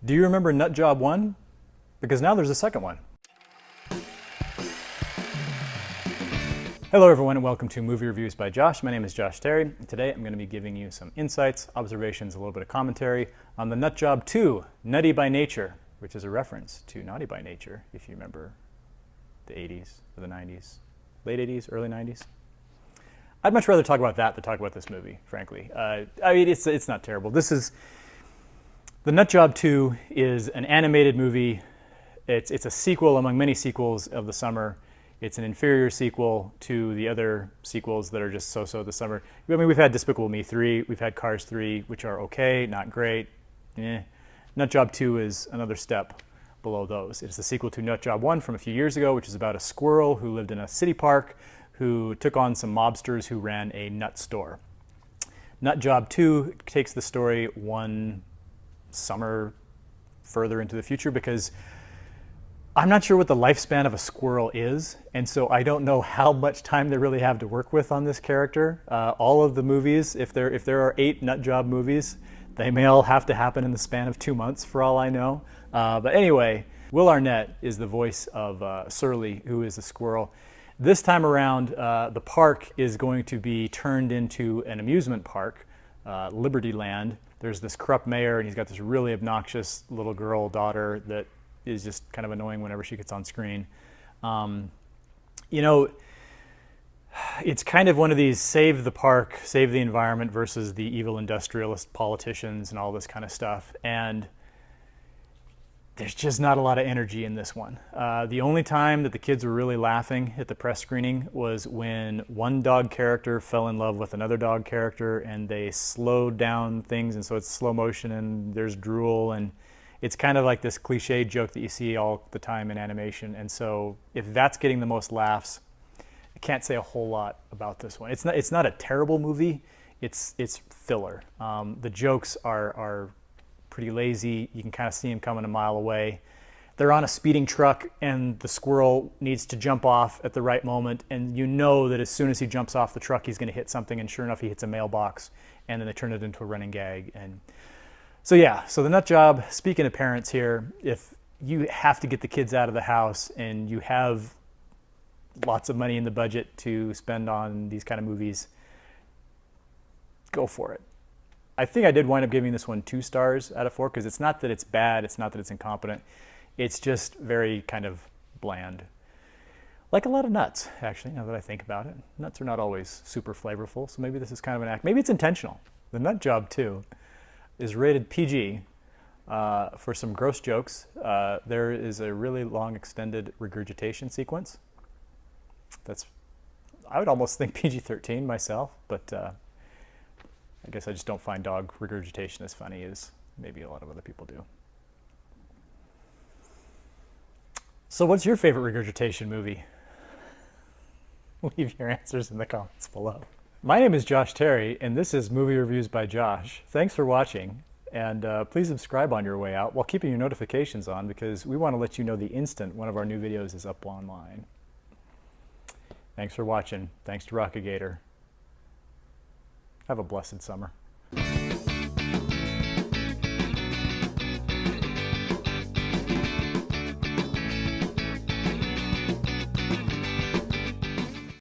Do you remember Nut Job 1? Because now there's a second one. Hello everyone and welcome to Movie Reviews by Josh. My name is Josh Terry, and today I'm going to be giving you some insights, observations, a little bit of commentary on the Nut Job 2, Nutty by Nature, which is a reference to Naughty by Nature, if you remember the 80s or the 90s, late 80s, early 90s. I'd much rather talk about that than talk about this movie, frankly. I mean, it's not terrible. The Nut Job 2 is an animated movie. It's a sequel among many sequels of the summer. It's an inferior sequel to the other sequels that are just so-so this summer. I mean, we've had Despicable Me 3, we've had Cars 3, which are okay, not great. Nut Job 2 is another step below those. It's the sequel to Nut Job 1 from a few years ago, which is about a squirrel who lived in a city park who took on some mobsters who ran a nut store. Nut Job 2 takes the story one summer further into the future because I'm not sure what the lifespan of a squirrel is, and so I don't know how much time they really have to work with on this character. All of the movies, if there are 8 Nut Job movies, they may all have to happen in the span of 2 months for all I know. But anyway, Will Arnett is the voice of Surly, who is a squirrel. This time around, the park is going to be turned into an amusement park, Liberty Land. There's this corrupt mayor, and he's got this really obnoxious little girl daughter that is just kind of annoying whenever she gets on screen. You know, it's kind of one of these save the park, save the environment versus the evil industrialist politicians and all this kind of stuff. And there's just not a lot of energy in this one. The only time that the kids were really laughing at the press screening was when one dog character fell in love with another dog character and they slowed down things, and so it's slow motion and there's drool, and it's kind of like this cliche joke that you see all the time in animation. And so if that's getting the most laughs, I can't say a whole lot about this one. It's not a terrible movie. It's filler. The jokes are pretty lazy. You can kind of see them coming a mile away. They're on a speeding truck and the squirrel needs to jump off at the right moment, and you know that as soon as he jumps off the truck he's going to hit something, and sure enough he hits a mailbox, and then they turn it into a running gag. And so yeah, so the Nut Job, speaking of parents here, if you have to get the kids out of the house and you have lots of money in the budget to spend on these kind of movies, go for it. I think I did wind up giving this one 2 stars out of 4 because it's not that it's bad, it's not that it's incompetent, it's just very kind of bland. Like a lot of nuts, actually, now that I think about it. Nuts are not always super flavorful, so maybe this is kind of an act. Maybe it's intentional. The Nut Job 2 is rated PG for some gross jokes. There is a really long extended regurgitation sequence. I would almost think PG-13 myself, but I guess I just don't find dog regurgitation as funny as maybe a lot of other people do. So what's your favorite regurgitation movie? Leave your answers in the comments below. My name is Josh Terry, and this is Movie Reviews by Josh. Thanks for watching, and please subscribe on your way out while keeping your notifications on, because we want to let you know the instant one of our new videos is up online. Thanks for watching. Thanks to Rockagator. Have a blessed summer.